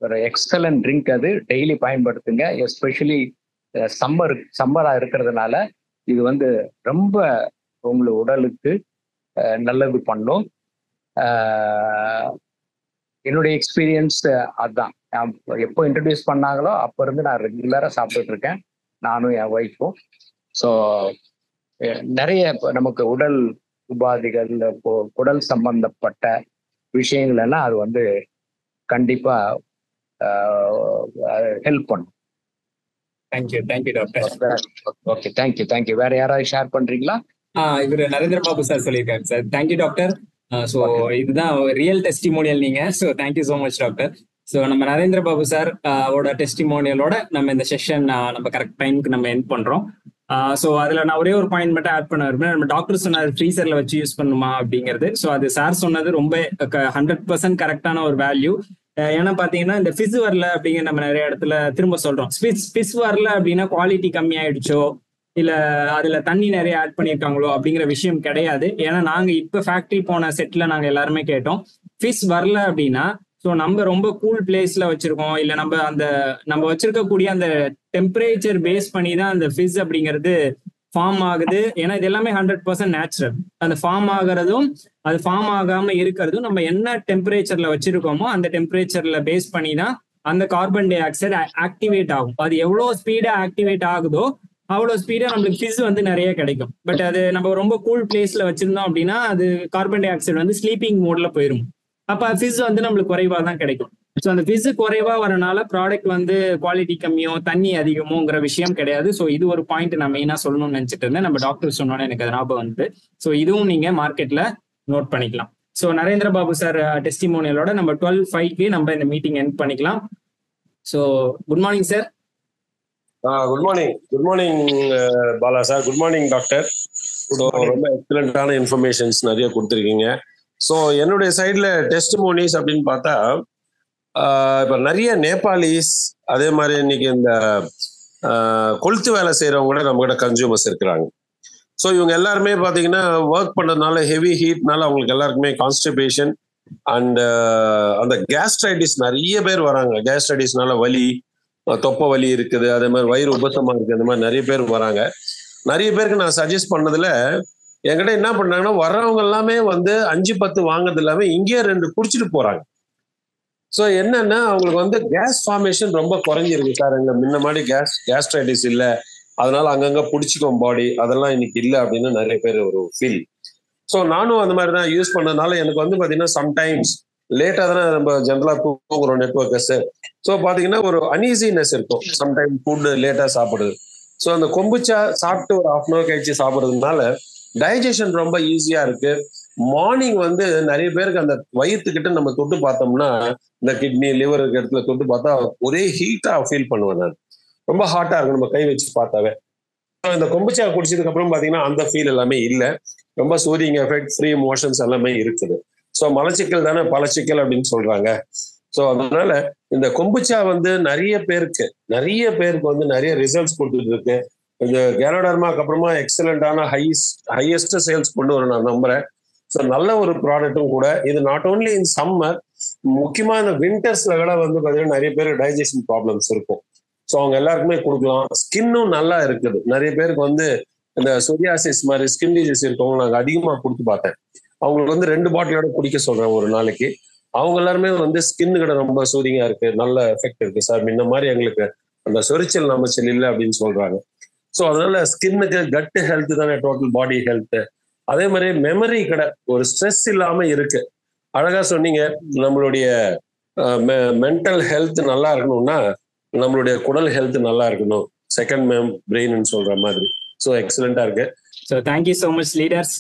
ஒரு எக்ஸலண்ட் ட்ரிங்க், அது டெய்லி பயன்படுத்துங்க. எஸ்பெஷலி சம்மராக இருக்கிறதுனால இது வந்து ரொம்ப உங்களை உடலுக்கு நல்லது பண்ணும். என்னுடைய எக்ஸ்பீரியன்ஸ் அதுதான். எப்போ இன்ட்ரடியூஸ் பண்ணாங்களோ அப்போ இருந்து நான் ரெகுலராக சாப்பிட்டுட்டு இருக்கேன், நானும் என் ஒய்ஃபும். ஸோ நிறைய நமக்கு உடல் உபாதைகள், குடல் சம்பந்தப்பட்ட விஷயங்கள் எல்லாம் அது வந்து கண்டிப்பா ஹெல்ப் பண்ணும். Thank you doctor. Okay, thank you. வேற யாராவது ஷேர் பண்றீங்களா? இவர் நரேந்திர பாபு சார் சொல்லியிருக்காரு சார். Thank you doctor. ஸோ இதுதான் ரியல் டெஸ்டிமோனியல் நீங்க. So thank you so much doctor. So நம்ம நரேந்திர பாபு சார் ஓட டெஸ்டிமோனியலோட நம்ம இந்த செஷன் நம்ம கரெக்ட் டைமுக்கு நம்ம எண்ட் பண்றோம். ஸோ அதில் நான் ஒரே ஒரு பாயிண்ட் மட்டும் ஆட் பண்ண விரும்புறேன். நம்ம டாக்டர் சொன்னார் ஃப்ரீசரில் வச்சு யூஸ் பண்ணுமா அப்படிங்கிறது. ஸோ அது சார் சொன்னது ரொம்ப 100% கரெக்டான ஒரு வேல்யூ. ஏன்னா பார்த்தீங்கன்னா இந்த ஃபிஷ் வரல அப்படிங்கிற நம்ம நிறைய இடத்துல திரும்ப சொல்றோம். ஃபிஷ் வரல அப்படின்னா குவாலிட்டி கம்மியாயிடுச்சோ இல்லை அதில் தண்ணி நிறைய ஆட் பண்ணியிருக்காங்களோ அப்படிங்கிற விஷயம் கிடையாது. ஏன்னா நாங்கள் இப்போ ஃபேக்ட்ரி போன செட்டில் நாங்கள் எல்லாருமே கேட்டோம், ஃபிஷ் வரல அப்படின்னா ஸோ நம்ம ரொம்ப கூல் பிளேஸ்ல வச்சிருக்கோம், இல்லை நம்ம வச்சிருக்கக்கூடிய அந்த டெம்பரேச்சர் பேஸ் பண்ணி தான் அந்த ஃபிஷ் அப்படிங்கிறது ஃபார்ம் ஆகுது. ஏன்னா இது எல்லாமே 100% நேச்சுரல். அந்த ஃபார்ம் ஆகிறதும் அது ஃபார்ம் ஆகாம இருக்கிறதும் நம்ம என்ன டெம்பரேச்சர்ல வச்சிருக்கோமோ அந்த டெம்பரேச்சர்ல பேஸ் பண்ணி தான் அந்த கார்பன் டை ஆக்சைடு ஆக்டிவேட் ஆகும். அது எவ்வளோ ஸ்பீடா ஆக்டிவேட் ஆகுதோ அவ்வளோ ஸ்பீடா நம்மளுக்கு ஃபிஷ் வந்து நிறைய கிடைக்கும். பட் அது நம்ம ரொம்ப கூல் பிளேஸ்ல வச்சிருந்தோம் அப்படின்னா அது கார்பன் டை ஆக்சைடு வந்து ஸ்லீப்பிங் மோட்ல போயிடும். அப்ப ஃபிஷ் வந்து நம்மளுக்கு குறைவா தான் கிடைக்கும். ஸோ அந்த ஃபிஷ் குறைவா வரனால ப்ராடக்ட் வந்து குவாலிட்டி கம்மியோ தண்ணி அதிகமோங்கிற விஷயம் கிடையாது. ஸோ இது ஒரு பாயிண்ட் நான் மெயினா சொல்லணும்னு நினைச்சிட்டு இருந்தேன். நம்ம டாக்டர் சொன்னோன்னே எனக்கு அது ஞாபகம் வந்து. ஸோ இதுவும் நீங்க மார்க்கெட்ல நோட் பண்ணிக்கலாம். ஸோ நரேந்திர பாபு சார் டெஸ்டிமோனியலோட நம்ம 12:05 நம்ம இந்த மீட்டிங் எண்ட் பண்ணிக்கலாம். So good morning sir. Good morning Bala sir. Good morning doctor. So ரொம்ப எக்ஸலண்டான இன்ஃபர்மேஷன்ஸ் நிறைய கொடுத்துருக்கீங்க. ஸோ என்னுடைய சைடில் டெஸ்டிமோனிஸ் அப்படின்னு பார்த்தா இப்போ நிறைய நேபாளிஸ், அதே மாதிரி இன்னைக்கு இந்த கொளுத்து வேலை செய்யறவங்க கூட நம்ம கிட்ட கன்சியூமர்ஸ் இருக்கிறாங்க. ஸோ இவங்க எல்லாருமே பார்த்தீங்கன்னா ஒர்க் பண்ணுறதுனால ஹெவி ஹீட்னால அவங்களுக்கு எல்லாருக்குமே கான்ஸ்டிபேஷன் அண்ட் அந்த கேஸ்ட்ரைட்டிஸ் நிறைய பேர் வராங்க. கேஸ்ட்ரைட்டிஸ்னால வலி, தொப்பை வலி இருக்குது, அதே மாதிரி வயிறு உபசமா இருக்குது, அந்த மாதிரி நிறைய பேர் வராங்க. நிறைய பேருக்கு நான் சஜஸ்ட் பண்ணதுல என்கிட்ட என்ன பண்ணாங்கன்னா வர்றவங்க எல்லாமே வந்து 5-10 வாங்குறது இல்லாம இங்கேயே 2 குடிச்சிட்டு போறாங்க. ஸோ என்னன்னா அவங்களுக்கு வந்து கேஸ் ஃபார்மேஷன் ரொம்ப குறைஞ்சிருக்கு சார். எங்க முன்ன மாதிரி கேஸ்ட்ரைட்டிஸ் இல்லை, அதனால அங்கங்க பிடிச்சிக்கும் பாடி, அதெல்லாம் இன்னைக்கு இல்லை அப்படின்னு நிறைய பேர் ஒரு ஃபீல். ஸோ நானும் அந்த மாதிரி தான் யூஸ் பண்ணதுனால எனக்கு வந்து பார்த்தீங்கன்னா சம்டைம்ஸ் லேட்டாக தானே நம்ம ஜென்ரலாக தூங்குறோம் நெட்ஒர்க்கர்ஸ். ஸோ பார்த்தீங்கன்னா ஒரு அன்ஈசினஸ் இருக்கும் சம்டைம் ஃபுட்டு லேட்டாக சாப்பிடுது. ஸோ அந்த கொம்புச்சா சாப்பிட்டு ஒரு 1/2 hour கழிச்சு சாப்பிட்றதுனால டைஜஷன் ரொம்ப ஈஸியாக இருக்கு. மார்னிங் வந்து நிறைய பேருக்கு அந்த வயிற்றுக்கிட்ட நம்ம தொட்டு பார்த்தோம்னா இந்த கிட்னி லிவர் இருக்க இடத்துல தொட்டு பார்த்தா ஒரே ஹீட்டாக ஃபீல் பண்ணுவேன் நான். ரொம்ப ஹாட்டாக இருக்கும் நம்ம கை வச்சு பார்த்தாவே. இந்த கொம்புச்சா குடிச்சதுக்கு அப்புறம் பார்த்தீங்கன்னா அந்த ஃபீல் எல்லாமே இல்லை. ரொம்ப சூதிங் எஃபெக்ட், ஃப்ரீ மோஷன்ஸ் எல்லாமே இருக்குது. ஸோ மலச்சிக்கல் தானே பலச்சிக்கல் அப்படின்னு சொல்றாங்க. ஸோ அதனால இந்த கொம்புச்சா வந்து நிறைய பேருக்கு வந்து நிறைய ரிசல்ட்ஸ் கொடுத்துட்டு இருக்கு. இந்த கேலோடர்மாக்கு அப்புறமா எக்ஸலண்டான ஹையஸ்ட் சேல்ஸ் கொண்டு வரும் நான் நம்புறேன். ஸோ நல்ல ஒரு ப்ராடக்ட்டும் கூட. இது நாட் ஓன்லி இன் சம்மர், முக்கியமா இந்த வின்டர்ஸ்ல கூட வந்து பார்த்தீங்கன்னா நிறைய பேர் டைஜஷன் ப்ராப்ளம்ஸ் இருக்கும். ஸோ அவங்க எல்லாருக்குமே கொடுக்கலாம். ஸ்கின்னும் நல்லா இருக்குது. நிறைய பேருக்கு வந்து இந்த சொரியாசிஸ் மாதிரி ஸ்கின் டிசீஸ் இருக்கவங்க நாங்கள் அதிகமாக கொடுத்து பார்த்தேன். அவங்களுக்கு வந்து 2 பாட்டிலோட குடிக்க சொல்றேன் ஒரு நாளைக்கு. அவங்க எல்லாருமே வந்து ஸ்கின்னு கிட்ட ரொம்ப சூதிங்கா இருக்கு, நல்ல எஃபெக்ட் இருக்கு சார், இந்த மாதிரி எங்களுக்கு அந்த சொரிச்சல் நமச்சல் இல்லை அப்படின்னு சொல்றாங்க. ஸோ அதனால ஸ்கின்னுக்கு கட் ஹெல்த் தானே டோட்டல் பாடி ஹெல்த். அதே மாதிரி மெமரி கடை ஒரு ஸ்ட்ரெஸ் இல்லாம இருக்கு. அழகா சொன்னீங்க. நம்மளுடைய மென்டல் ஹெல்த் நல்லா இருக்கணும்னா நம்மளுடைய குடல் ஹெல்த் நல்லா இருக்கணும், செகண்ட் பிரெயின் சொல்ற மாதிரி. ஸோ எக்ஸலண்டா இருக்கு. So thank you so much leaders.